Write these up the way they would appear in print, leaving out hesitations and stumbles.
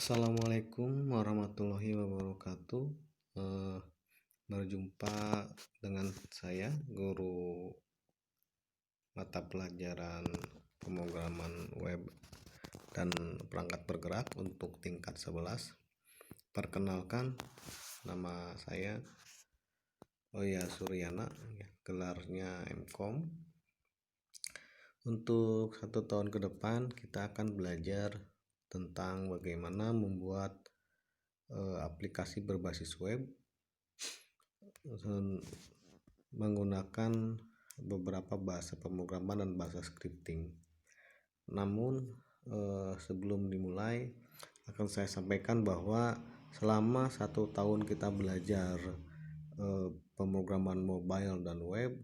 Assalamualaikum warahmatullahi wabarakatuh. Eh, Berjumpa dengan saya, guru mata pelajaran pemrograman web dan perangkat bergerak untuk tingkat 11. Perkenalkan, nama saya Oya Suryana, gelarnya MCom. Untuk 1 tahun ke depan kita akan belajar tentang bagaimana membuat aplikasi berbasis web menggunakan beberapa bahasa pemrograman dan bahasa scripting. Namun sebelum dimulai akan saya sampaikan bahwa selama 1 tahun kita belajar pemrograman mobile dan web,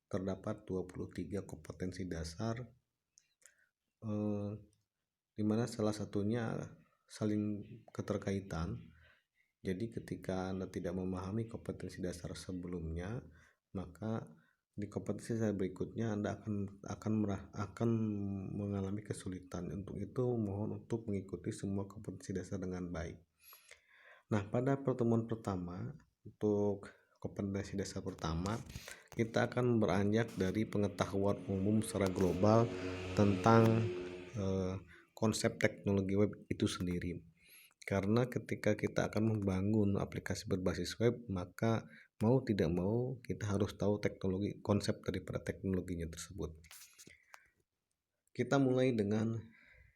terdapat 23 kompetensi dasar, di mana salah satunya saling keterkaitan. Jadi ketika Anda tidak memahami kompetensi dasar sebelumnya, maka di kompetensi saya berikutnya Anda akan mengalami kesulitan. Untuk itu mohon untuk mengikuti semua kompetensi dasar dengan baik. Nah, pada pertemuan pertama, untuk kompetensi dasar pertama, kita akan beranjak dari pengetahuan umum secara global tentang konsep teknologi web itu sendiri. Karena ketika kita akan membangun aplikasi berbasis web, maka mau tidak mau kita harus tahu konsep daripada teknologinya tersebut. Kita mulai dengan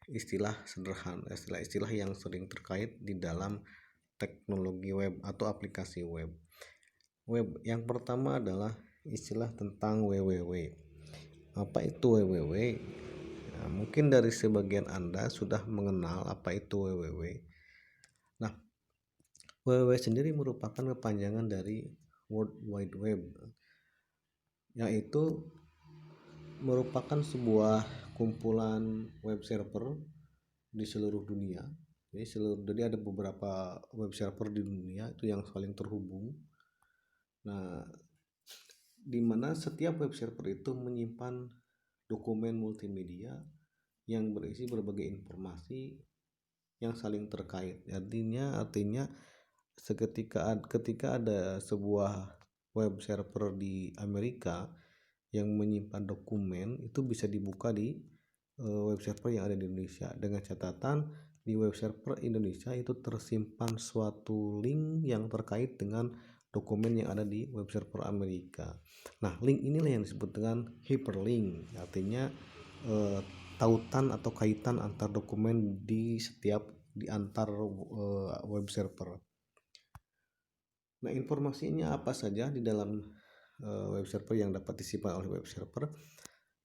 istilah sederhana, istilah yang sering terkait di dalam teknologi web atau aplikasi web. Yang pertama adalah istilah tentang www. Apa itu www? Nah, mungkin dari sebagian Anda sudah mengenal apa itu www. Nah, www sendiri merupakan kepanjangan dari World Wide Web, yaitu merupakan sebuah kumpulan web server di seluruh dunia. Jadi ada beberapa web server di dunia itu yang saling terhubung. Nah, di mana setiap web server itu menyimpan dokumen multimedia yang berisi berbagai informasi yang saling terkait. Artinya ketika ada sebuah web server di Amerika yang menyimpan dokumen, itu bisa dibuka di web server yang ada di Indonesia, dengan catatan di web server Indonesia itu tersimpan suatu link yang terkait dengan dokumen yang ada di web server Amerika. Nah, link inilah yang disebut dengan hyperlink, artinya tautan atau kaitan antar dokumen di antar web server. Nah, informasinya apa saja di dalam web server yang dapat disimpan oleh web server?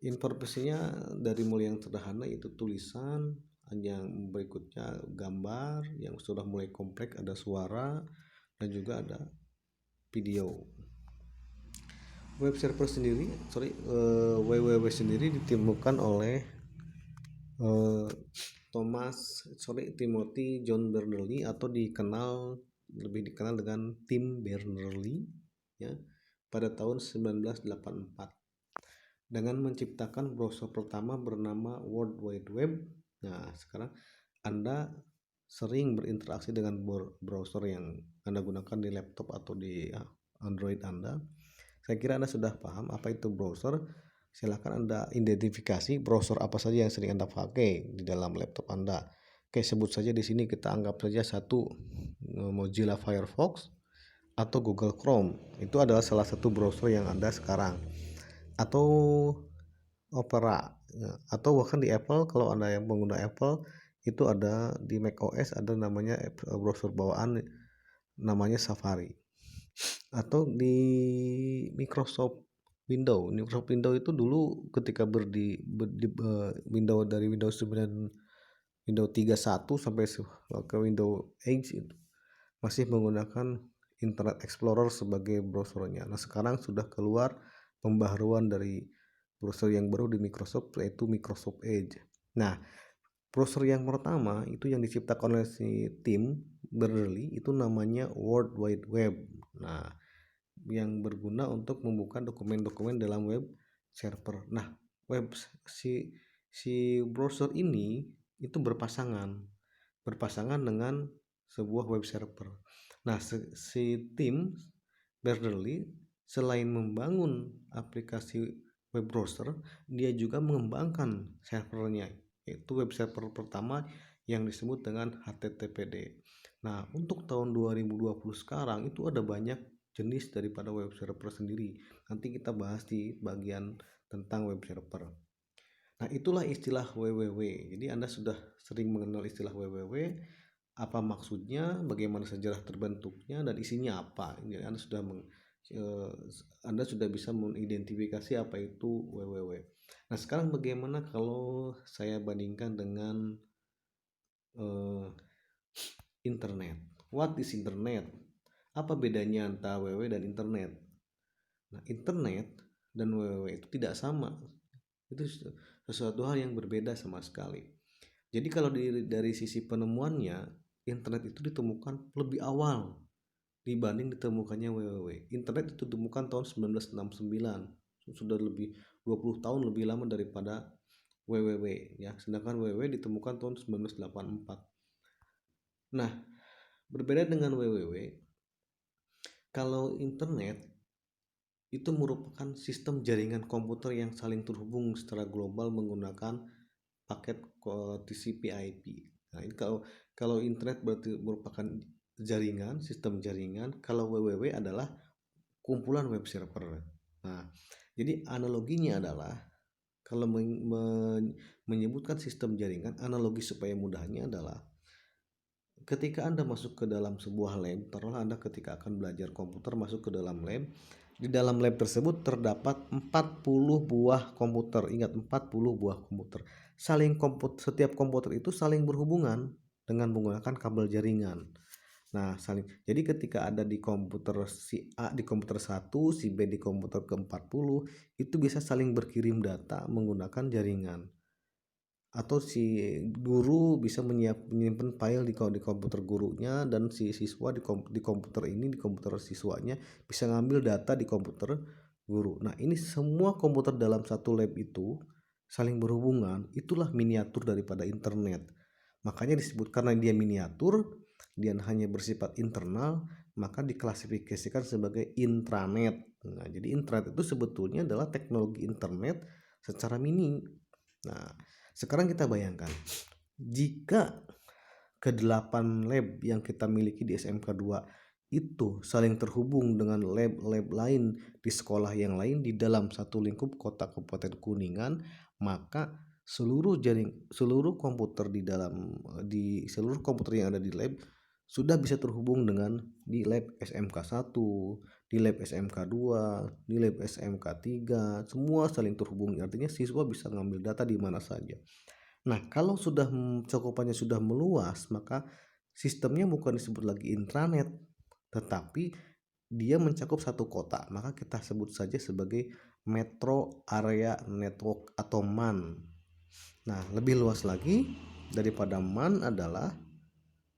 Informasinya dari mulai yang sederhana, yaitu tulisan, yang berikutnya gambar, yang sudah mulai kompleks ada suara, dan juga ada video. www sendiri ditemukan oleh Timothy John Berners-Lee, atau lebih dikenal dengan Tim Berners-Lee, ya, pada tahun 1984 dengan menciptakan browser pertama bernama World Wide Web. Nah, sekarang Anda sering berinteraksi dengan browser yang Anda gunakan di laptop atau di Android Anda. Saya kira Anda sudah paham apa itu browser. Silakan Anda identifikasi browser apa saja yang sering Anda pakai di dalam laptop Anda. Oke, sebut saja di sini, kita anggap saja satu Mozilla Firefox atau Google Chrome. Itu adalah salah satu browser yang ada sekarang. Atau Opera, atau bahkan di Apple, kalau Anda yang pengguna Apple, itu ada di macOS ada namanya browser bawaan namanya Safari. Atau di Microsoft Windows itu dulu ketika dari Windows 9, Windows 31 sampai ke Windows 8 itu masih menggunakan Internet Explorer sebagai browsernya. Nah, sekarang sudah keluar pembaharuan dari browser yang baru di Microsoft, yaitu Microsoft Edge. Nah, browser yang pertama itu yang diciptakan oleh si Tim Berners-Lee itu namanya World Wide Web. Nah, yang berguna untuk membuka dokumen-dokumen dalam web server. Nah, si browser ini itu berpasangan. berpasangan dengan sebuah web server. Nah, si Tim Berners-Lee selain membangun aplikasi web browser, dia juga mengembangkan servernya, yaitu web server pertama yang disebut dengan HTTPD. Nah, untuk tahun 2020 sekarang itu ada banyak jenis daripada web server sendiri. Nanti kita bahas di bagian tentang web server. Nah, itulah istilah WWW. Jadi Anda sudah sering mengenal istilah WWW, apa maksudnya, bagaimana sejarah terbentuknya, dan isinya apa. Jadi Anda sudah bisa mengidentifikasi apa itu WWW. Nah, sekarang bagaimana kalau saya bandingkan dengan internet? What is internet? Apa bedanya antara WWW dan internet? Nah, internet dan WWW itu tidak sama. Itu sesuatu hal yang berbeda sama sekali. Jadi kalau dari sisi penemuannya, internet itu ditemukan lebih awal dibanding ditemukannya WWW. Internet itu ditemukan tahun 1969, sudah lebih 20 tahun lebih lama daripada WWW ya. Sedangkan WWW ditemukan tahun 1984. Nah, berbeda dengan WWW, kalau internet itu merupakan sistem jaringan komputer yang saling terhubung secara global menggunakan paket TCP/IP. Nah, ini kalau internet berarti merupakan jaringan, sistem jaringan. Kalau WWW adalah kumpulan web server. Nah, jadi analoginya adalah kalau menyebutkan sistem jaringan, analogi supaya mudahnya adalah ketika Anda masuk ke dalam sebuah lab, taruhlah Anda ketika akan belajar komputer masuk ke dalam lab. Di dalam lab tersebut terdapat 40 buah komputer. Ingat, 40 buah komputer. Setiap komputer itu saling berhubungan dengan menggunakan kabel jaringan. Nah, jadi ketika ada di komputer si A di komputer 1, si B di komputer ke-40, itu bisa saling berkirim data menggunakan jaringan. Atau si guru bisa menyimpan file di komputer gurunya, dan si siswa di komputer siswanya bisa ngambil data di komputer guru. Nah, ini semua komputer dalam satu lab itu saling berhubungan. Itulah miniatur daripada internet. Makanya disebut, karena dia miniatur, dia hanya bersifat internal, maka diklasifikasikan sebagai intranet. Nah, jadi internet itu sebetulnya adalah teknologi internet secara mini. Nah, sekarang kita bayangkan, jika ke-8 lab yang kita miliki di SMK 2 itu saling terhubung dengan lab-lab lain di sekolah yang lain di dalam satu lingkup kota Kabupaten Kuningan, maka seluruh komputer seluruh komputer yang ada di lab sudah bisa terhubung dengan di lab SMK 1, di lab SMK 2, di lab SMK 3, semua saling terhubung. Artinya siswa bisa ngambil data di mana saja. Nah, kalau sudah cakupannya sudah meluas, maka sistemnya bukan disebut lagi intranet, tetapi dia mencakup satu kota. Maka kita sebut saja sebagai Metro Area Network atau MAN. Nah, lebih luas lagi daripada MAN adalah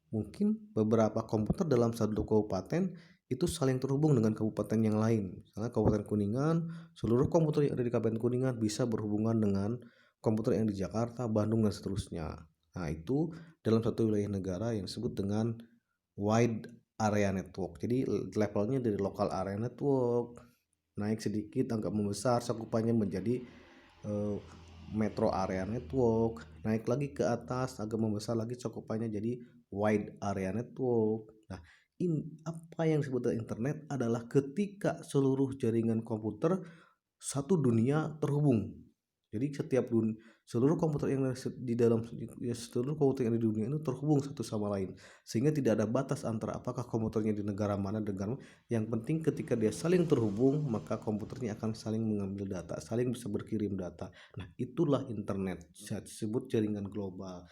mungkin beberapa komputer dalam satu kabupaten itu saling terhubung dengan kabupaten yang lain. Misalnya Kabupaten Kuningan, seluruh komputer yang ada di Kabupaten Kuningan bisa berhubungan dengan komputer yang di Jakarta, Bandung, dan seterusnya. Nah, itu dalam satu wilayah negara yang disebut dengan wide area network. Jadi levelnya dari local area network naik sedikit, agak membesar cakupannya menjadi metro area network, naik lagi ke atas agak membesar lagi cakupannya jadi wide area network. Nah, apa yang disebut dengan internet adalah ketika seluruh jaringan komputer satu dunia terhubung. Jadi seluruh komputer yang di dalam seluruh komputer yang di dunia itu terhubung satu sama lain, sehingga tidak ada batas antara apakah komputernya di negara mana. Yang penting ketika dia saling terhubung, maka komputernya akan saling mengambil data, saling bisa berkirim data. Nah, itulah internet, disebut jaringan global,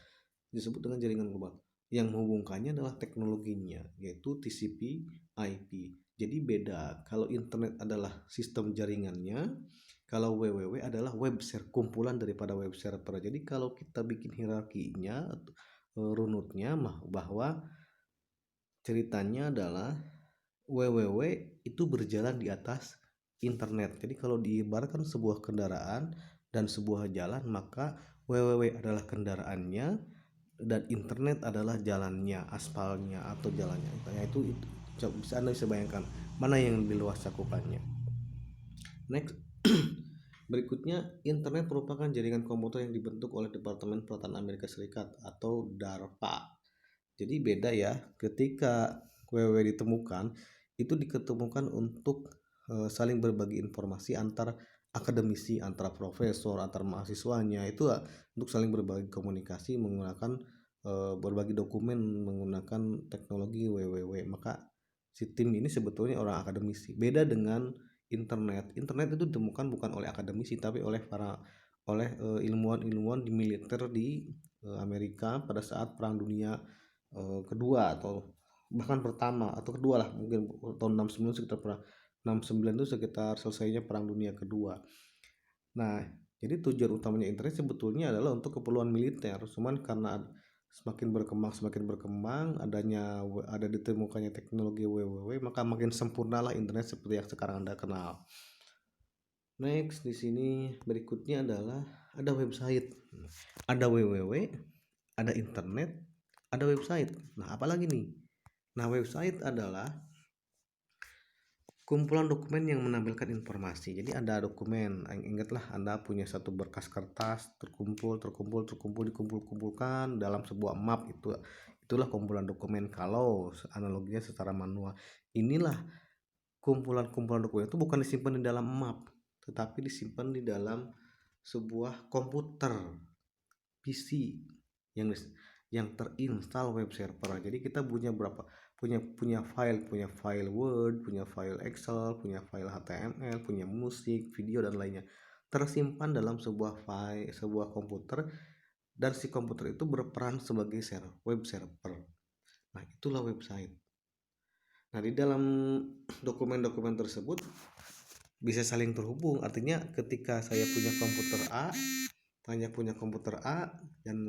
disebut dengan jaringan global. Yang menghubungkannya adalah teknologinya, yaitu TCP/IP. Jadi beda, kalau internet adalah sistem jaringannya, kalau WWW adalah kumpulan daripada web server. Jadi kalau kita bikin hierarkinya, runutnya, bahwa ceritanya adalah WWW itu berjalan di atas internet. Jadi kalau diibaratkan sebuah kendaraan dan sebuah jalan, maka WWW adalah kendaraannya, dan internet adalah jalannya, aspalnya atau jalannya. Nah, itu bisa Anda bisa bayangkan mana yang lebih luas cakupannya. Next, berikutnya, internet merupakan jaringan komputer yang dibentuk oleh Departemen Pertahanan Amerika Serikat atau DARPA. Jadi beda ya, ketika WWW ditemukan, itu diketemukan untuk saling berbagi informasi antar akademisi, antar profesor, antar mahasiswanya, itu untuk saling berbagi komunikasi menggunakan berbagi dokumen menggunakan teknologi WWW. Maka si tim ini sebetulnya orang akademisi. Beda dengan internet. Internet itu ditemukan bukan oleh akademisi tapi oleh ilmuwan-ilmuwan di militer di Amerika pada saat Perang Dunia kedua atau bahkan pertama atau kedua lah, mungkin tahun 69 sekitar perang 69 itu sekitar selesainya Perang Dunia Kedua. Nah, jadi tujuan utamanya internet sebetulnya adalah untuk keperluan militer, cuman karena semakin berkembang ada ditemukannya teknologi WWW, maka makin sempurnalah internet seperti yang sekarang Anda kenal. Next, di sini berikutnya adalah ada website, ada WWW, ada internet, ada website. Nah, apalagi nih? Nah, website adalah kumpulan dokumen yang menampilkan informasi. Jadi ada dokumen, ingatlah Anda punya satu berkas kertas dikumpulkan dalam sebuah map, itulah kumpulan dokumen. Kalau analoginya secara manual, inilah kumpulan dokumen itu bukan disimpan di dalam map, tetapi disimpan di dalam sebuah komputer PC yang terinstall web server. Jadi kita punya punya file Word, punya file Excel, punya file HTML, punya musik, video dan lainnya tersimpan dalam sebuah komputer, dan si komputer itu berperan sebagai web server. Nah, itulah website. Nah, di dalam dokumen-dokumen tersebut bisa saling terhubung. Artinya ketika saya punya komputer A, hanya punya komputer A, dan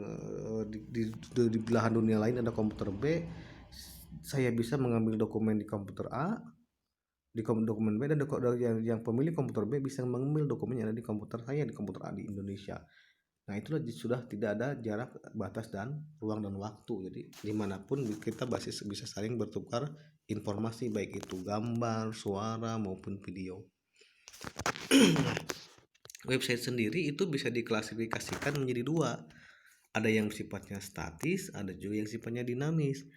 di belahan dunia lain ada komputer B, saya bisa mengambil dokumen di komputer A, di dokumen B, dan yang pemilik komputer B bisa mengambil dokumen yang ada di komputer saya di komputer A di Indonesia. Nah, itulah sudah tidak ada jarak, batas, dan ruang dan waktu. Jadi dimanapun kita bisa saling bertukar informasi, baik itu gambar, suara, maupun video. Website sendiri itu bisa diklasifikasikan menjadi dua. Ada yang sifatnya statis, ada juga yang sifatnya dinamis.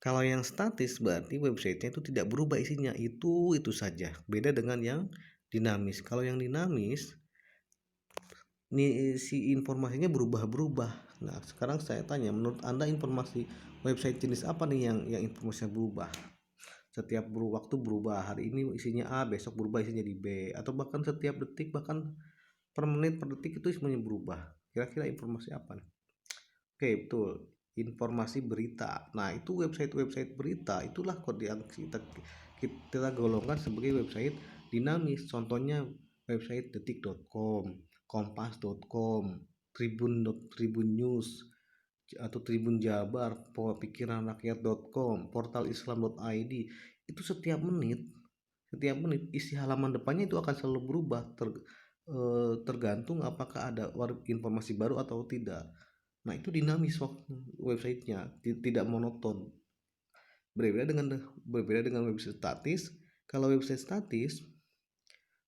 Kalau yang statis berarti websitenya itu tidak berubah isinya, itu saja. Beda dengan yang dinamis. Kalau yang dinamis, nih si informasinya berubah-berubah. Nah, sekarang saya tanya, menurut Anda informasi website jenis apa nih yang informasinya berubah? Setiap waktu berubah. Hari ini isinya A, besok berubah isinya di B, atau bahkan setiap detik, bahkan per menit, per detik itu semuanya berubah. Kira-kira informasi apa nih? Oke, betul. Informasi berita. Nah, itu website berita itulah kode yang kita golongkan sebagai website dinamis. Contohnya website detik.com, kompas.com, tribun news atau Tribun Jabar, pikiranrakyat.com, portal islam.id. Itu setiap menit isi halaman depannya itu akan selalu berubah tergantung apakah ada informasi baru atau tidak. Nah, itu dinamis websitenya, tidak monoton. Berbeda dengan website statis. Kalau website statis,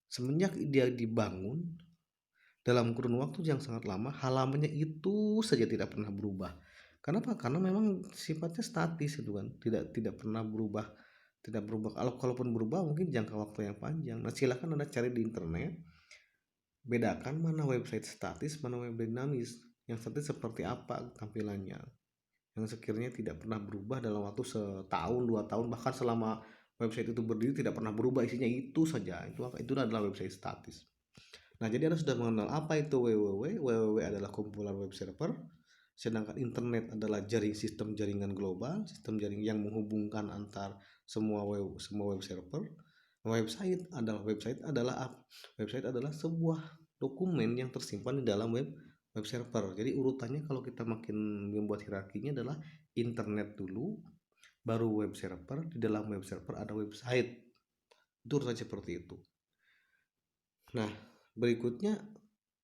semenjak dia dibangun dalam kurun waktu yang sangat lama, halamannya itu saja tidak pernah berubah. Kenapa? Karena memang sifatnya statis itu kan, tidak pernah berubah, kalaupun berubah mungkin jangka waktu yang panjang. Nah, silakan Anda cari di internet, bedakan mana website statis, mana web dinamis. Yang statis seperti apa tampilannya, yang sekiranya tidak pernah berubah dalam waktu setahun, 2 tahun, bahkan selama website itu berdiri tidak pernah berubah isinya itu saja. Itu adalah website statis. Nah, jadi Anda sudah mengenal apa itu WWW. WWW adalah kumpulan web server, sedangkan internet adalah sistem jaringan global, sistem jaring yang menghubungkan antar semua web server. Website adalah sebuah dokumen yang tersimpan di dalam web server. Jadi urutannya kalau kita makin membuat hierarkinya adalah internet dulu, baru web server, di dalam web server ada website. Itu urutan seperti itu. Nah, berikutnya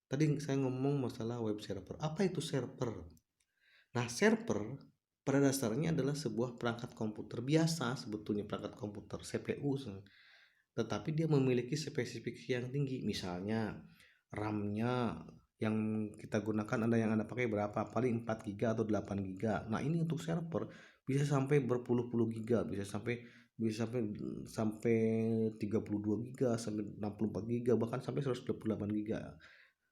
tadi saya ngomong masalah web server. Apa itu server? Nah, server pada dasarnya adalah sebuah perangkat komputer biasa, sebetulnya perangkat komputer CPU, tetapi dia memiliki spesifikasi yang tinggi. Misalnya RAM-nya yang kita gunakan, yang Anda pakai berapa? Paling 4 GB atau 8 GB. Nah, ini untuk server bisa sampai berpuluh-puluh giga, bisa sampai sampai 32 GB, sampai 64 GB, bahkan sampai 128 GB.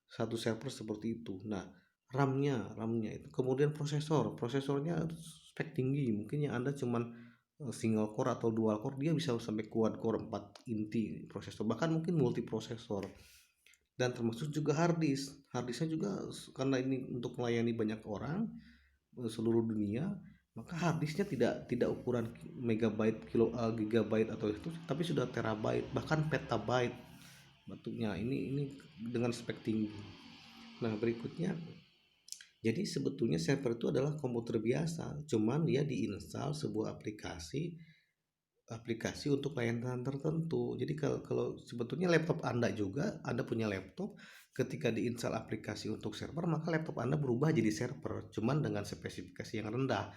Satu server seperti itu. Nah, RAM-nya itu, kemudian prosesornya spek tinggi. Mungkin yang Anda cuman single core atau dual core, dia bisa sampai quad core 4 inti prosesor, bahkan mungkin multi prosesor. Dan termasuk juga harddisknya juga, karena ini untuk melayani banyak orang seluruh dunia, maka harddisknya tidak ukuran megabyte, gigabyte atau itu, tapi sudah terabyte, bahkan petabyte bentuknya. Ini dengan spek tinggi. Nah, berikutnya, jadi sebetulnya server itu adalah komputer biasa, cuman dia diinstal sebuah aplikasi untuk layanan tertentu. Jadi kalau sebetulnya laptop Anda juga, Anda punya laptop, ketika diinstal aplikasi untuk server, maka laptop Anda berubah jadi server, cuman dengan spesifikasi yang rendah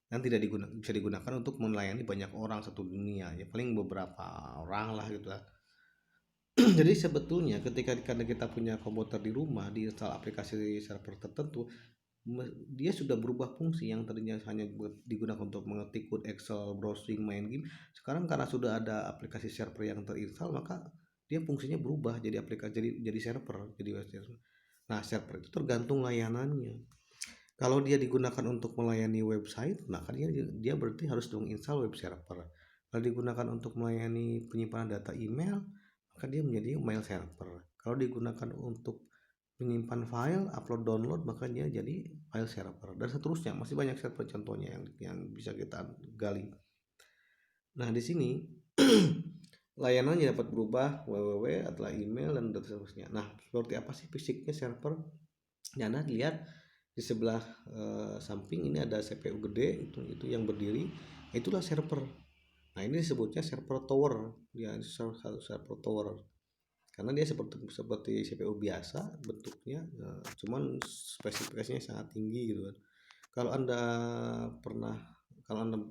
dan tidak bisa digunakan untuk melayani banyak orang satu dunia, ya paling beberapa orang lah gitu lah. Jadi sebetulnya ketika kita punya komputer di rumah, diinstal aplikasi server tertentu, dia sudah berubah fungsi. Yang tadinya hanya digunakan untuk mengetik code Excel, browsing, main game, sekarang karena sudah ada aplikasi server yang terinstall, maka dia fungsinya berubah jadi aplikasi, jadi server, jadi web server. Nah, server itu tergantung layanannya. Kalau dia digunakan untuk melayani website, maka dia berarti harus menginstal web server. Kalau digunakan untuk melayani penyimpanan data email, maka dia menjadi mail server. Kalau digunakan untuk menyimpan file, upload, download, maka dia jadi file server, dan seterusnya. Masih banyak server contohnya yang bisa kita gali. Nah, di sini layanannya dapat berubah, www adalah email dan seterusnya. Nah, seperti apa sih fisiknya server? Ya, Anda lihat di sebelah samping ini ada CPU gede, itu yang berdiri, itulah server. Nah, ini disebutnya server tower, ya, server tower, karena dia seperti CPU biasa bentuknya, cuman spesifikasinya sangat tinggi gitu kan. Kalau anda pernah kalau anda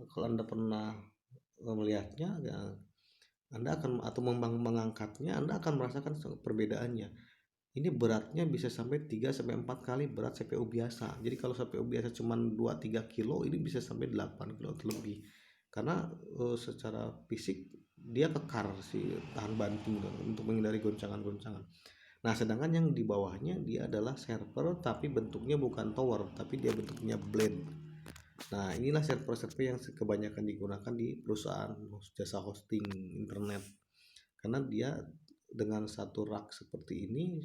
kalau anda pernah melihatnya, ya, anda akan, atau mengangkatnya, Anda akan merasakan perbedaannya. Ini beratnya bisa sampai 3-4 kali berat CPU biasa. Jadi kalau CPU biasa cuma 2-3 kilo, ini bisa sampai 8 kilo atau lebih. Karena secara fisik dia kekar sih, tahan banting untuk menghindari goncangan-goncangan. Nah, sedangkan yang di bawahnya dia adalah server, tapi bentuknya bukan tower, tapi dia bentuknya blade. Nah, inilah server-server yang kebanyakan digunakan di perusahaan jasa hosting internet. Karena dia dengan satu rak seperti ini,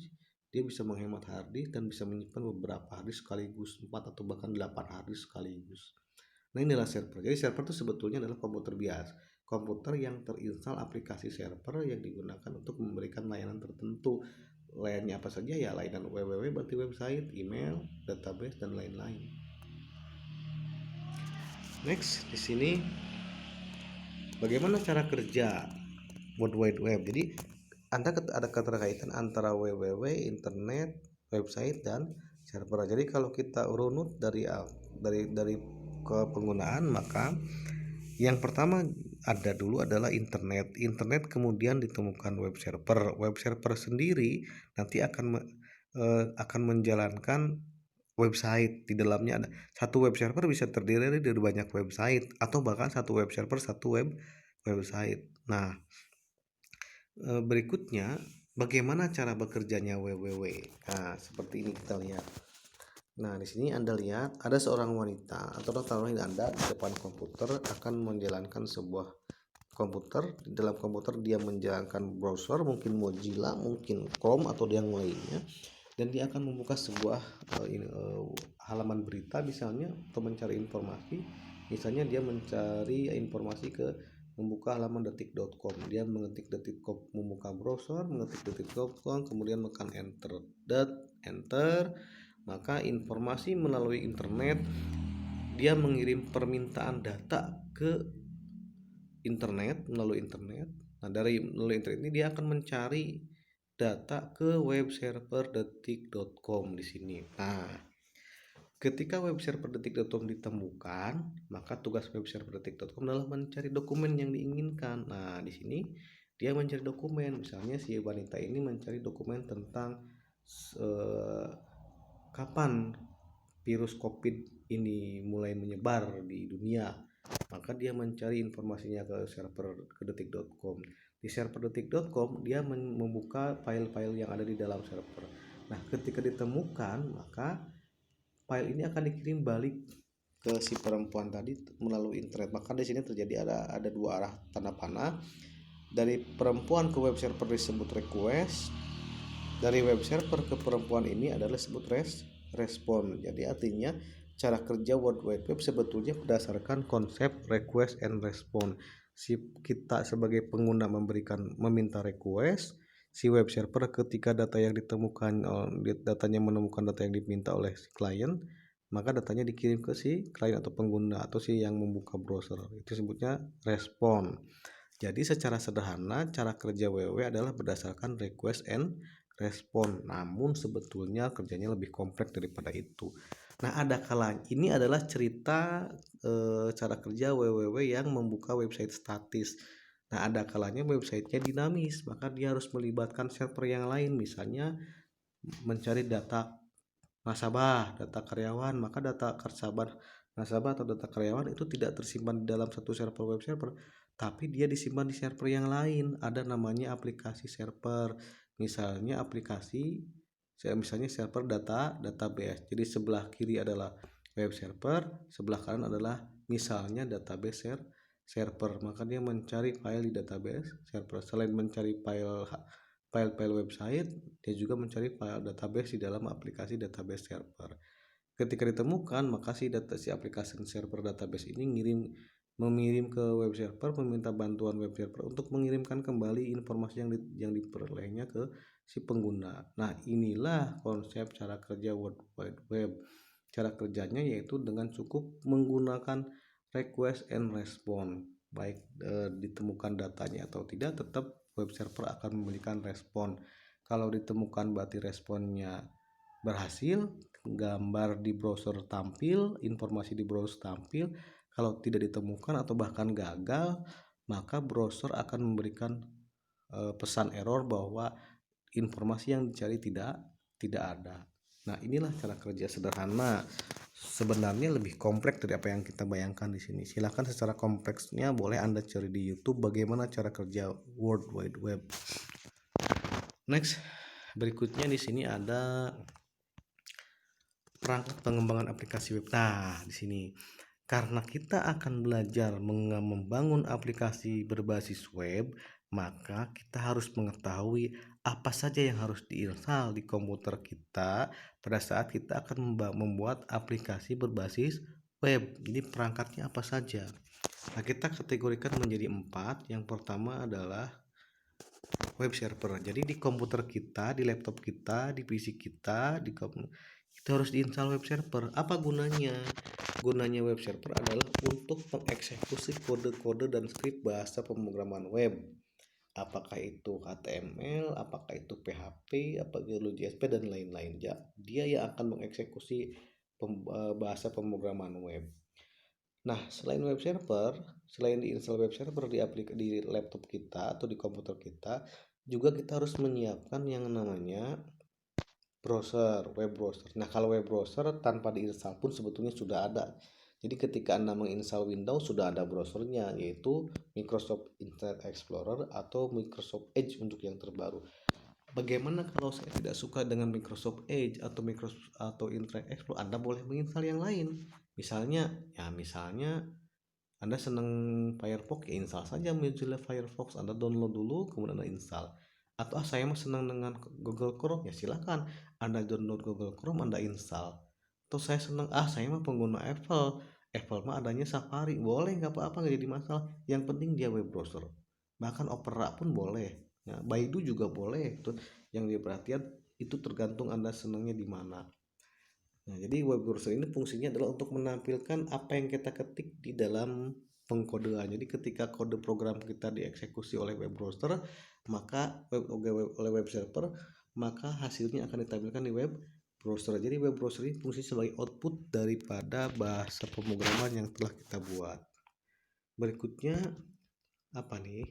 dia bisa menghemat harddisk dan bisa menyimpan beberapa harddisk sekaligus, 4 atau bahkan 8 harddisk sekaligus. Nah, inilah server. Jadi server itu sebetulnya adalah komputer biasa, komputer yang terinstal aplikasi server yang digunakan untuk memberikan layanan tertentu. Layanannya apa saja? Ya, layanan www berarti website, email, database, dan lain-lain. Next, di sini bagaimana cara kerja World Wide Web. Jadi Anda ada keterkaitan antara www, internet, website, dan server. Jadi kalau kita runut dari ke penggunaan, maka yang pertama ada dulu adalah internet. Internet kemudian ditemukan web server. Web server sendiri nanti akan menjalankan website. Di dalamnya ada satu web server, bisa terdiri dari banyak website, atau bahkan satu web server satu website. Nah, berikutnya bagaimana cara bekerjanya www. Nah, seperti ini kita lihat. Nah, di sini Anda lihat ada seorang wanita, atau taruh Anda di depan komputer akan menjalankan sebuah komputer. Di dalam komputer dia menjalankan browser, mungkin Mozilla, mungkin Chrome, atau yang lainnya, dan dia akan membuka sebuah halaman berita misalnya, atau mencari informasi. Misalnya dia mencari informasi membuka halaman detik.com, dia mengetik detik.com, membuka browser, mengetik detik.com, kemudian menekan enter, maka informasi melalui internet, dia mengirim permintaan data ke internet melalui internet. Nah, melalui internet ini dia akan mencari data ke web server detik.com di sini. Nah, Ketika web server detik.com ditemukan, maka tugas web server detik.com adalah mencari dokumen yang diinginkan. Nah, di sini dia mencari dokumen. Misalnya si wanita ini mencari dokumen tentang kapan virus COVID ini mulai menyebar di dunia. Maka dia mencari informasinya ke server ke detik.com. Di server detik.com dia membuka file-file yang ada di dalam server. Nah, ketika ditemukan, maka file ini akan dikirim balik ke si perempuan tadi melalui internet. Maka di sini terjadi ada dua arah tanda panah. Dari perempuan ke web server disebut request. Dari web server ke perempuan ini adalah disebut respon. Jadi artinya cara kerja World Wide Web sebetulnya berdasarkan konsep request and response. Si kita sebagai pengguna meminta request, si web server ketika data yang ditemukan datanya menemukan data yang diminta oleh si klien, maka datanya dikirim ke si klien atau pengguna atau si yang membuka browser. Itu sebutnya respon. Jadi secara sederhana cara kerja WW adalah berdasarkan request and respon, namun sebetulnya kerjanya lebih kompleks daripada itu. Nah, ada kalanya ini adalah cerita cara kerja WWW yang membuka website statis. Nah, ada kalanya websitenya dinamis, maka dia harus melibatkan server yang lain, misalnya mencari data nasabah, data karyawan, maka data nasabah atau data karyawan itu tidak tersimpan di dalam satu server web server, tapi dia disimpan di server yang lain. Ada namanya aplikasi server. Misalnya server database. Jadi sebelah kiri adalah web server, sebelah kanan adalah misalnya database server. Maka dia mencari file di database server. Selain mencari file website, dia juga mencari file database di dalam aplikasi database server. Ketika ditemukan, maka si aplikasi server database ini mengirim ke web server, meminta bantuan web server untuk mengirimkan kembali informasi yang diperolehnya ke si pengguna. Nah, inilah konsep cara kerja World Wide Web. Cara kerjanya yaitu dengan cukup menggunakan request and response. Baik ditemukan datanya atau tidak, tetap web server akan memberikan respon. Kalau ditemukan berarti responnya berhasil, gambar di browser tampil, informasi di browser tampil. Kalau tidak ditemukan atau bahkan gagal, maka browser akan memberikan pesan error bahwa informasi yang dicari tidak ada. Nah, inilah cara kerja sederhana. Sebenarnya lebih kompleks dari apa yang kita bayangkan di sini. Silakan secara kompleksnya boleh Anda cari di YouTube bagaimana cara kerja World Wide Web. Next, berikutnya di sini ada perangkat pengembangan aplikasi web. Nah, di sini karena kita akan belajar membangun aplikasi berbasis web, maka kita harus mengetahui apa saja yang harus diinstal di komputer kita pada saat kita akan membuat aplikasi berbasis web. Jadi perangkatnya apa saja? Nah, kita kategorikan menjadi 4. Yang pertama adalah web server. Jadi di komputer kita, di laptop kita, di PC kita, kita harus diinstal web server. Apa gunanya? Gunanya web server adalah untuk mengeksekusi kode-kode dan skrip bahasa pemrograman web. Apakah itu HTML, apakah itu PHP, apakah itu JSP dan lain-lain. Dia yang akan mengeksekusi bahasa pemrograman web. Nah, selain diinstal web server di laptop kita atau di komputer kita, juga kita harus menyiapkan yang namanya web browser. Nah, kalau web browser tanpa diinstal pun sebetulnya sudah ada. Jadi ketika Anda menginstal Windows sudah ada browsernya, yaitu Microsoft Internet Explorer atau Microsoft Edge untuk yang terbaru. Bagaimana kalau saya tidak suka dengan Microsoft Edge atau Internet Explorer? Anda boleh menginstal yang lain. Misalnya Anda senang Firefox, ya install saja Mozilla Firefox. Anda download dulu kemudian Anda install. Atau saya mah senang dengan Google Chrome, ya silakan Anda download Google Chrome, Anda install. Atau saya mah pengguna Apple mah adanya Safari, boleh, nggak apa-apa, nggak jadi masalah. Yang penting dia web browser. Bahkan Opera pun boleh. Nah, Baidu juga boleh. Itu yang dia perhatian, itu tergantung Anda senangnya di mana. Nah, jadi web browser ini fungsinya adalah untuk menampilkan apa yang kita ketik di dalam pengkodean. Jadi ketika kode program kita dieksekusi oleh web browser, maka oleh web server, maka hasilnya akan ditampilkan di web browser. Jadi web browser ini fungsi sebagai output daripada bahasa pemrograman yang telah kita buat. Berikutnya apa nih?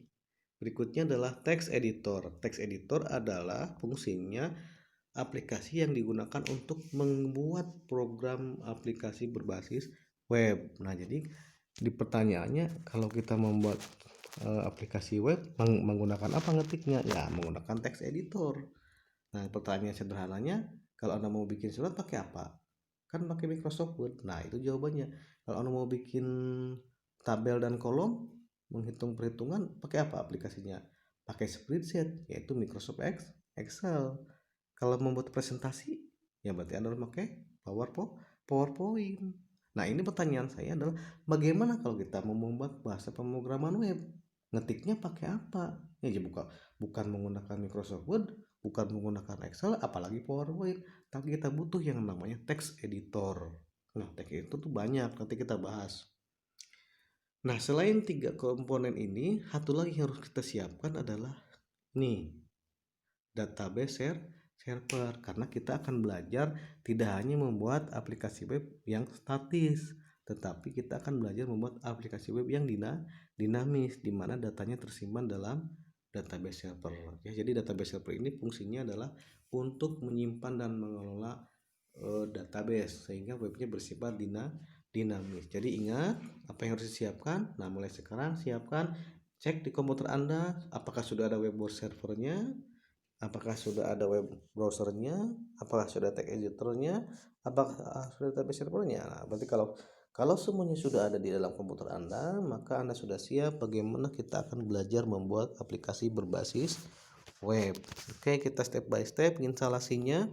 Berikutnya adalah text editor. Text editor adalah fungsinya aplikasi yang digunakan untuk membuat program aplikasi berbasis web. Nah, jadi di pertanyaannya, kalau kita membuat aplikasi web menggunakan apa ngetiknya? Ya, menggunakan text editor. Nah, pertanyaan sederhananya, kalau Anda mau bikin surat pakai apa? Kan pakai Microsoft Word. Nah, itu jawabannya. Kalau Anda mau bikin tabel dan kolom, menghitung perhitungan, pakai apa aplikasinya? Pakai spreadsheet, yaitu Microsoft Excel. Kalau membuat presentasi, ya berarti Anda harus pakai PowerPoint. Nah, ini pertanyaan saya adalah, bagaimana kalau kita mau membuat bahasa pemrograman web? Ngetiknya pakai apa? Ya, bukan menggunakan Microsoft Word, bukan menggunakan Excel, apalagi PowerPoint, tapi kita butuh yang namanya text editor. Nah, text editor tuh banyak, nanti kita bahas. Nah, selain 3 komponen ini, satu lagi yang harus kita siapkan adalah nih, database server, karena kita akan belajar tidak hanya membuat aplikasi web yang statis, tetapi kita akan belajar membuat aplikasi web yang dinamis, di mana datanya tersimpan dalam database server. Ya, jadi database server ini fungsinya adalah untuk menyimpan dan mengelola database sehingga webnya bersifat dinamis. Jadi ingat apa yang harus disiapkan. Nah, mulai sekarang siapkan, cek di komputer Anda apakah sudah ada web servernya, apakah sudah ada web browsernya, apakah sudah text editornya, apakah sudah database servernya. Nah, berarti kalau semuanya sudah ada di dalam komputer Anda, maka Anda sudah siap bagaimana kita akan belajar membuat aplikasi berbasis web. Oke, kita step by step instalasinya.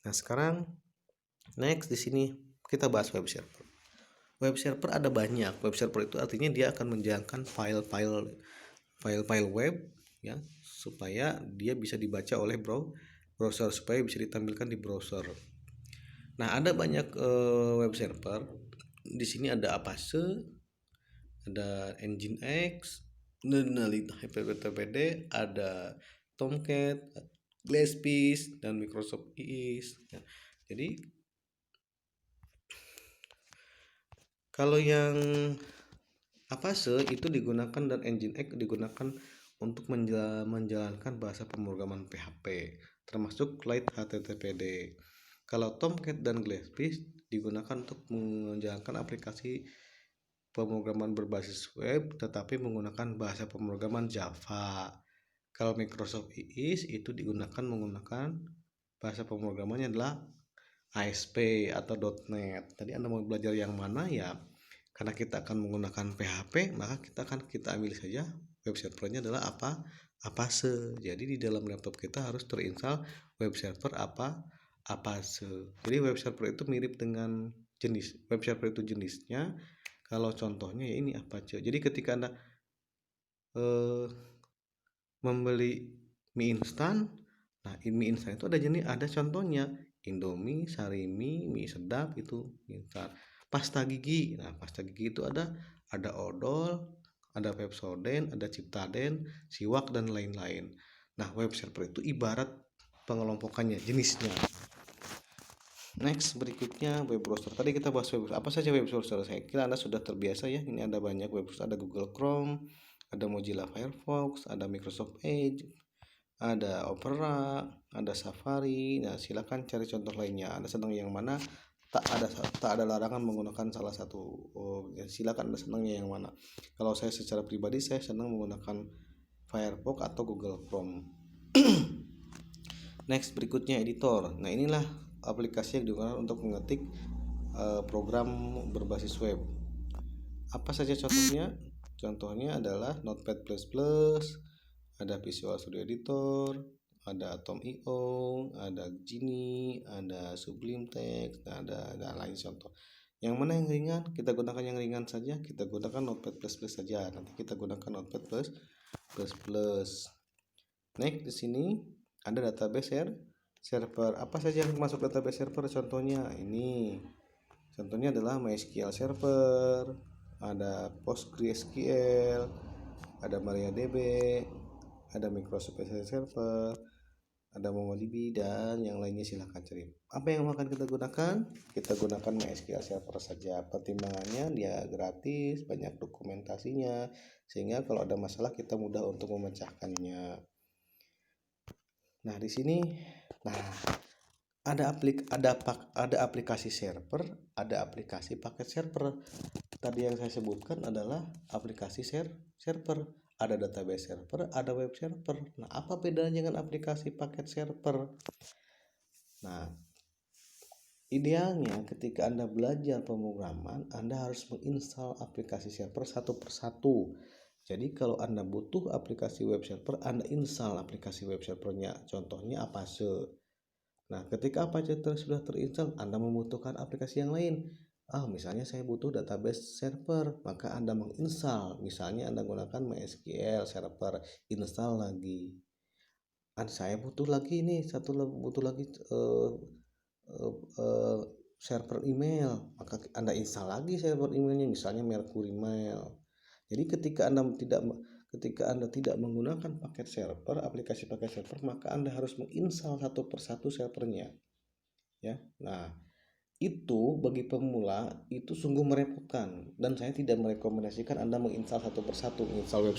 Nah, sekarang next di sini kita bahas web server. Web server ada banyak. Web server itu artinya dia akan menjalankan file-file web, ya, supaya dia bisa dibaca oleh browser, supaya bisa ditampilkan di browser. Nah, ada banyak web server. Di sini ada Apache, ada Nginx, HTTPD, ada Tomcat, Glassfish, dan Microsoft IIS. Ya, jadi kalau yang Apache itu digunakan dan Nginx digunakan untuk menjalankan bahasa pemrograman PHP, termasuk client HTTPD. Kalau Tomcat dan Glassfish digunakan untuk menjalankan aplikasi pemrograman berbasis web, tetapi menggunakan bahasa pemrograman Java. Kalau Microsoft IIS itu menggunakan bahasa pemrogramannya adalah ASP atau .NET. Tadi Anda mau belajar yang mana ya? Karena kita akan menggunakan PHP, maka kita ambil saja web servernya adalah Apache. Jadi di dalam laptop kita harus terinstall web server Apache. Jadi web server itu mirip dengan jenis web server itu jenisnya. Kalau contohnya ya ini Apache. Jadi ketika Anda membeli mie instan, nah mie instan itu ada contohnya, Indomie, Sarimi, mie sedap itu instan. Pasta gigi, nah pasta gigi itu ada odol, ada Pepsodent, ada Ciptaden, Siwak, dan lain-lain. Nah, web server itu ibarat pengelompokannya, jenisnya. Next, berikutnya web browser. Tadi kita bahas web browser. Apa saja web browser? Saya kira Anda sudah terbiasa ya. Ini ada banyak web browser, ada Google Chrome, ada Mozilla Firefox, ada Microsoft Edge, ada Opera, ada Safari. Nah, silakan cari contoh lainnya. Anda senang yang mana? Tak ada larangan menggunakan salah satu. Ya, silakan Anda senangnya yang mana. Kalau saya secara pribadi saya senang menggunakan Firefox atau Google Chrome. Next, berikutnya editor. Nah, inilah aplikasi yang digunakan untuk mengetik program berbasis web. Apa saja contohnya? Contohnya adalah Notepad++, ada Visual Studio Editor, ada Atom.io, ada Genie, ada Sublime Text, ada lain contoh. Yang mana yang ringan? Kita gunakan yang ringan saja. Kita gunakan Notepad++ saja. Nanti kita gunakan Notepad++. Next, di sini ada database server. Apa saja yang masuk database server? Contohnya ini. Contohnya adalah MySQL server, ada PostgreSQL, ada MariaDB, ada Microsoft SQL Server, ada MongoDB dan yang lainnya silahkan cari. Apa yang akan kita gunakan? Kita gunakan MySQL Server saja. Pertimbangannya dia gratis, banyak dokumentasinya, sehingga kalau ada masalah kita mudah untuk memecahkannya. Nah, di sini ada aplikasi server, ada aplikasi paket server. Tadi yang saya sebutkan adalah aplikasi server, ada database server, ada web server. Nah, apa bedanya dengan aplikasi paket server? Nah, idealnya ketika Anda belajar pemrograman, Anda harus menginstal aplikasi server satu persatu. Jadi kalau Anda butuh aplikasi web server, Anda install aplikasi web servernya. Contohnya Apache. Nah, ketika Apache sudah terinstall, Anda membutuhkan aplikasi yang lain. Misalnya saya butuh database server, maka Anda menginstal. Misalnya Anda gunakan MySQL server, install lagi. Saya butuh lagi nih, butuh lagi server email, maka Anda install lagi server emailnya, misalnya Mercury Mail. Jadi ketika Anda tidak menggunakan paket server, aplikasi paket server, maka Anda harus menginstal satu persatu servernya. Ya. Nah, itu bagi pemula itu sungguh merepotkan dan saya tidak merekomendasikan Anda menginstal satu persatu. Install web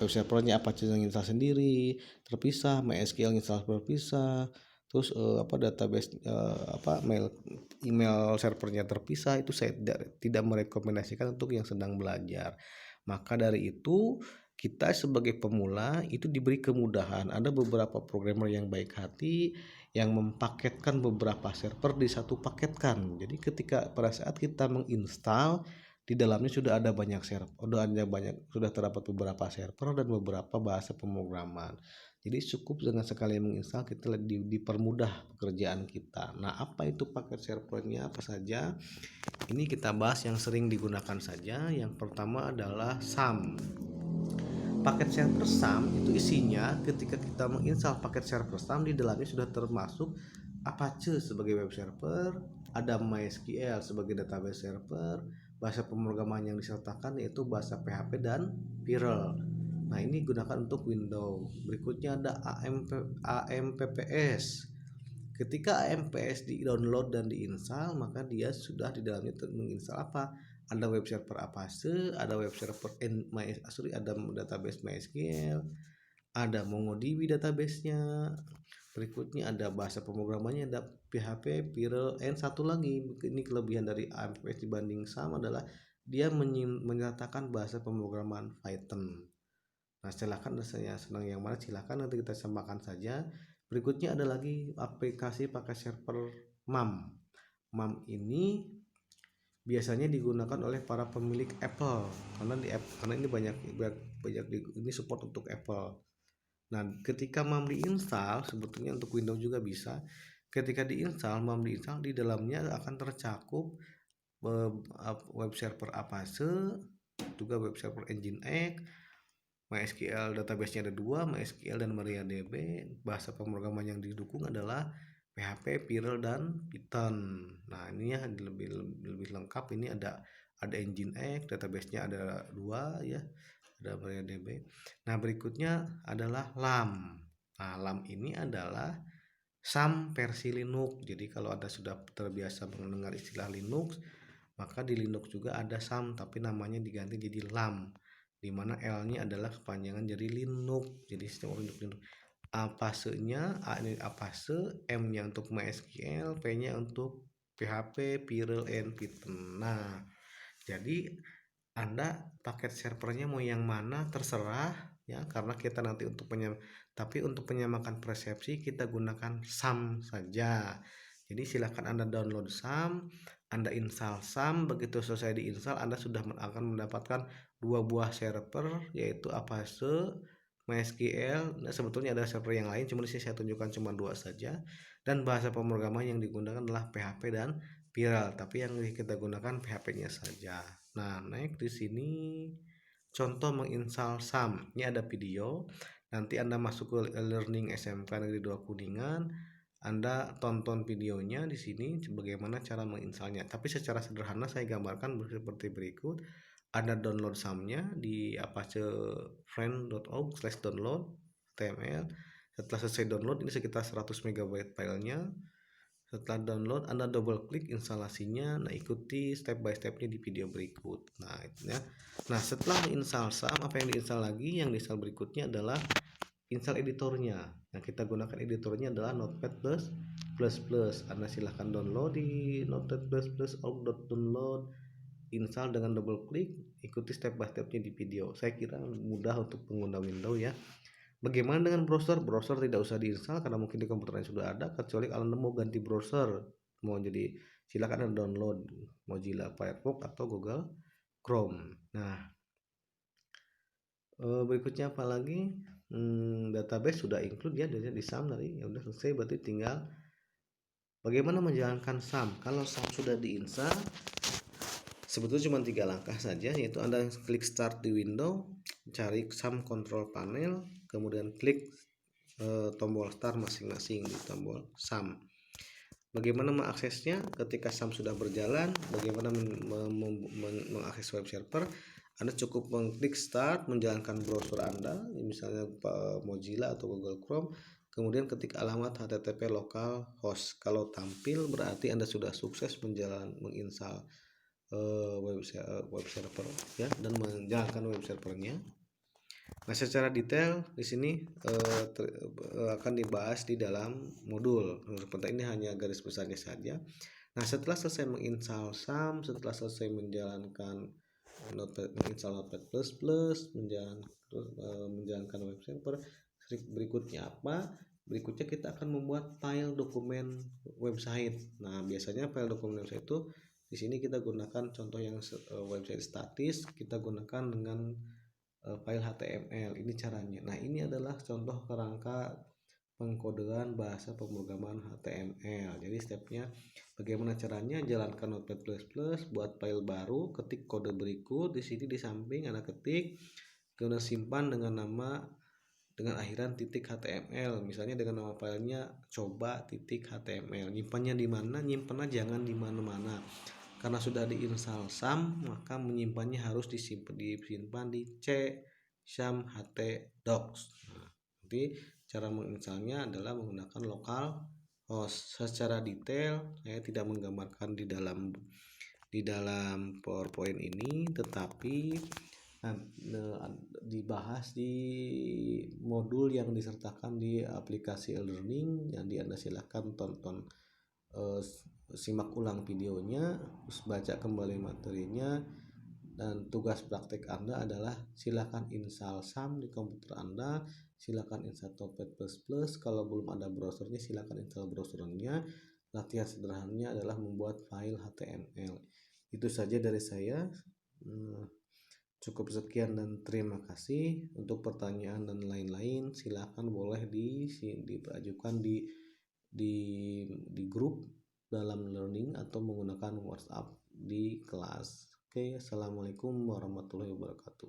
servernya Apache yang install sendiri, terpisah, MySQL install terpisah, terus database email servernya terpisah. Itu saya tidak merekomendasikan untuk yang sedang belajar. Maka dari itu kita sebagai pemula itu diberi kemudahan. Ada beberapa programmer yang baik hati yang mempaketkan beberapa server di satu paketkan. Jadi ketika pada saat kita menginstal, di dalamnya sudah ada banyak server, sudah terdapat beberapa server dan beberapa bahasa pemrograman. Jadi cukup dengan sekali menginstal kita dipermudah pekerjaan kita. Nah, apa itu paket servernya, apa saja? Ini kita bahas yang sering digunakan saja. Yang pertama adalah SAM. Paket server SAM itu isinya ketika kita menginstal paket server SAM, di dalamnya sudah termasuk Apache sebagai web server, ada MySQL sebagai database server, bahasa pemrograman yang disertakan yaitu bahasa PHP dan Perl. Nah, ini digunakan untuk Windows. Berikutnya ada AMPPS. Ketika AMPS di-download dan diinstal, maka dia sudah di dalamnya menginstal apa? Ada web server Apache, ada web server ada database MySQL, ada MongoDB database-nya. Berikutnya ada bahasa pemrogramannya, ada PHP, Perl, and satu lagi, ini kelebihan dari AMPS dibanding SAM adalah dia menyatakan bahasa pemrograman Python. Nah, silakan, saya senang yang mana silakan nanti kita samakan saja. Berikutnya ada lagi aplikasi pakai server MAM. MAM ini biasanya digunakan oleh para pemilik Apple karena ini banyak ini support untuk Apple. Nah, ketika MAM diinstal, sebetulnya untuk Windows juga bisa. Ketika MAM diinstal, di dalamnya akan tercakup web server Apache, juga web server Nginx, MySQL database-nya ada 2, MySQL dan MariaDB. Bahasa pemrograman yang didukung adalah PHP, Perl, dan Python. Nah, ini ya lebih lengkap. Ini ada Nginx, database-nya ada 2 ya, ada MariaDB. Nah, berikutnya adalah LAM. Nah, LAM ini adalah SAM versi Linux. Jadi kalau Anda sudah terbiasa mendengar istilah Linux, maka di Linux juga ada SAM tapi namanya diganti jadi LAM, di mana L-nya adalah kepanjangan dari Linux. Jadi sistem untuk Linux. Apache-nya, A ini Apache, M-nya untuk MySQL, P-nya untuk PHP, Perl, and Python. Nah, jadi Anda paket servernya mau yang mana terserah ya, karena kita nanti tapi untuk penyamakan persepsi kita gunakan SAM saja. Jadi silakan Anda download SAM, Anda install SAM, begitu selesai diinstal Anda sudah akan mendapatkan 2 buah server yaitu Apache, MySQL. Nah, sebetulnya ada server yang lain, cuma di sini saya tunjukkan cuma 2 saja, dan bahasa pemrograman yang digunakan adalah PHP dan Perl, tapi yang kita gunakan PHP-nya saja. Nah, next di sini contoh menginstal SAM. Ini ada video. Nanti Anda masuk ke Learning SMK Negeri 2 Kuningan, Anda tonton videonya di sini bagaimana cara menginstalnya. Tapi secara sederhana saya gambarkan seperti berikut. Anda download SAM-nya di apacefriend.org/download HTML. Setelah selesai download, ini sekitar 100 MB filenya. Setelah download, Anda double klik instalasinya. Nah, ikuti step by stepnya di video berikut. Nah, itu ya. Nah, setelah install SAM, apa yang diinstal lagi? Yang diinstal berikutnya adalah install editornya. Nah, kita gunakan editornya adalah Notepad++. Anda silahkan download di Notepad++, download, install dengan double klik, ikuti step by stepnya di video. Saya kira mudah untuk pengguna Windows ya. Bagaimana dengan browser? Browser tidak usah diinstal karena mungkin di komputer yang sudah ada, kecuali kalau Anda mau ganti browser. Mau jadi silakan Anda download Mozilla Firefox atau Google Chrome. Nah, berikutnya apa lagi? Database sudah include ya di SAM tadi. Ya udah selesai, berarti tinggal bagaimana menjalankan SAM. Kalau SAM sudah diinstal, sebetulnya cuma 3 langkah saja, yaitu Anda klik start di Windows, cari SAM control panel, kemudian klik tombol start masing-masing di tombol SAM. Bagaimana mengaksesnya? Ketika SAM sudah berjalan, bagaimana mengakses web server? Anda cukup mengklik start, menjalankan browser Anda, misalnya Mozilla atau Google Chrome, kemudian ketik alamat http localhost. Kalau tampil berarti Anda sudah sukses menginstal web server ya, dan menjalankan web servernya. Nah, secara detail di sini akan dibahas di dalam modul. Seperti ini hanya garis besarnya saja. Nah, setelah selesai menginstal SAM, setelah selesai menjalankan menginstal Notepad++, menjalankan web server, berikutnya apa? Berikutnya kita akan membuat file dokumen website. Nah, biasanya file dokumen website itu di sini kita gunakan contoh yang website statis, kita gunakan dengan file HTML. Ini caranya. Nah, ini adalah contoh kerangka pengkodean bahasa pemrograman HTML. Jadi stepnya bagaimana caranya? Jalankan Notepad++, buat file baru, ketik kode berikut. Di sini di samping Anda ketik, kemudian simpan dengan nama dengan akhiran .html. Misalnya dengan nama filenya coba.html. Nyimpannya di mana? Nyimpannya jangan di mana-mana. Karena sudah diinstal SAM, maka menyimpannya harus disimpan di C SAM HT docs. Nah, nanti cara menginstalnya adalah menggunakan local host. Secara detail saya tidak menggambarkan di dalam PowerPoint ini, tetapi dibahas di modul yang disertakan di aplikasi e-learning yang Anda silahkan tonton, simak ulang videonya, terus baca kembali materinya, dan tugas praktek Anda adalah silakan install SAM di komputer Anda, silakan install Notepad++, kalau belum ada browsernya silakan install browsernya. Latihan sederhananya adalah membuat file HTML. Itu saja dari saya. Cukup sekian dan terima kasih. Untuk pertanyaan dan lain-lain silakan boleh diajukan di grup dalam learning atau menggunakan WhatsApp di kelas. Oke, assalamualaikum warahmatullahi wabarakatuh.